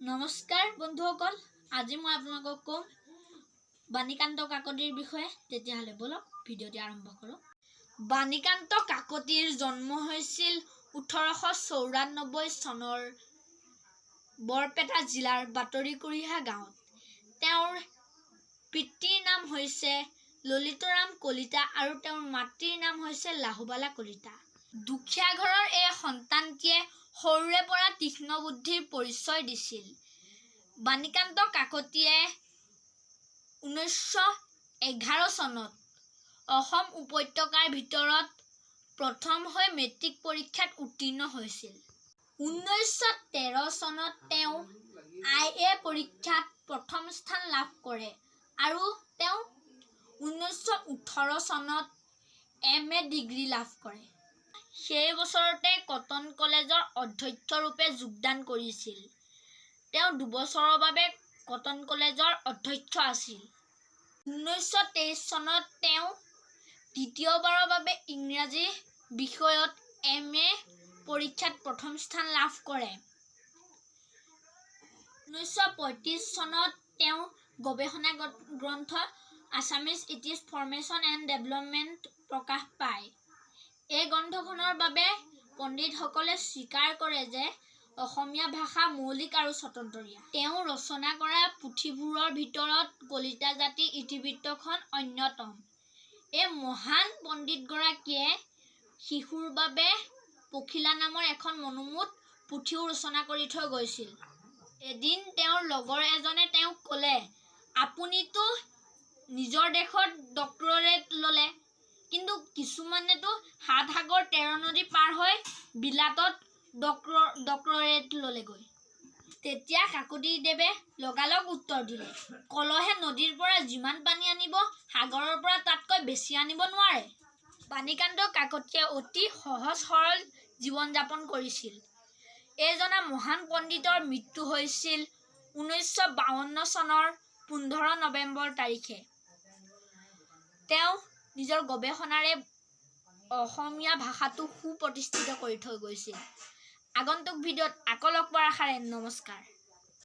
নমস্কাৰ বন্ধুসকল, আজি মই আপোনালোকক কম বাণীকান্ত কাকতিৰ বিষয়ে। তেতিয়াহ'লে বলক ভিডিঅ'টি আৰম্ভ কৰোঁ। বাণীকান্ত কাকতিৰ জন্ম হৈছিল 1894 চনৰ বৰপেটা জিলাৰ বাতৰিকুৰিহা গাঁৱত। তেওঁৰ পিতৃৰ নাম হৈছে ললিতৰাম কলিতা আৰু তেওঁৰ মাতৃৰ নাম হৈছে লাহুবালা কলিতা। দুখীয়া ঘৰৰ এই সন্তানটিয়ে সৰুৰে পৰা তীক্ষ্ণ বুদ্ধিৰ পৰিচয় দিছিল। বাণীকান্ত কাকতিয়ে 1911 চনত অসম উপত্যকাৰ ভিতৰত প্ৰথম হৈ মেট্ৰিক পৰীক্ষাত উত্তীৰ্ণ হৈছিল। 1913 চনত তেওঁ IA পৰীক্ষাত প্ৰথম স্থান লাভ কৰে আৰু তেওঁ 1918 চনত MA ডিগ্ৰী লাভ কৰে। সেই বছৰতে কটন কলেজৰ অধ্যক্ষ ৰূপে যোগদান কৰিছিল। তেওঁ 2 বছৰৰ বাবে কটন কলেজৰ অধ্যক্ষ আছিল। 1923 চনত তেওঁ দ্বিতীয়বাৰৰ বাবে ইংৰাজী বিষয়ত MA পৰীক্ষাত প্ৰথম স্থান লাভ কৰে। 1935 চনত তেওঁ গৱেষণা গ্ৰন্থ Assamese it is formation and development প্ৰকাশ পায়। এই গ্ৰন্থখনৰ বাবে পণ্ডিতসকলে স্বীকাৰ কৰে যে অসমীয়া ভাষা মৌলিক আৰু স্বতন্ত্ৰীয়া। তেওঁ ৰচনা কৰা পুথিবোৰৰ ভিতৰত কলিতা জাতি ইতিবৃত্তখন অন্যতম। এই মহান পণ্ডিতগৰাকীয়ে শিশুৰ বাবে পখিলা নামৰ এখন মনোমোহা পুথিও ৰচনা কৰি থৈ গৈছিল। এদিন তেওঁৰ লগৰ এজনে তেওঁক ক'লে, আপুনিতো নিজৰ দেশত ডক্টৰেট ল'লে, কিন্তু কিছুমানেতো 7 সাগৰ 13 নদী পাৰ হৈ বিলাতত ডক্টৰেট ল'লেগৈ। তেতিয়া কাকতিদেৱে লগালগ উত্তৰ দিলে, কলহে নদীৰ পৰা যিমান পানী আনিব সাগৰৰ পৰা তাতকৈ বেছি আনিব নোৱাৰে। বাণীকান্ত কাকতিয়ে অতি সহজ সৰল জীৱন যাপন কৰিছিল। এইজনা মহান পণ্ডিতৰ মৃত্যু হৈছিল 1952 চনৰ 15 নৱেম্বৰ তাৰিখে। তেওঁ নিজৰ গৱেষণাৰে অসমীয়া ভাষাটো সুপ্ৰতিষ্ঠিত কৰি থৈ গৈছিল। আগন্তুক ভিডিঅ'ত আকৌ লগ পোৱাৰ আশাৰে নমস্কাৰ।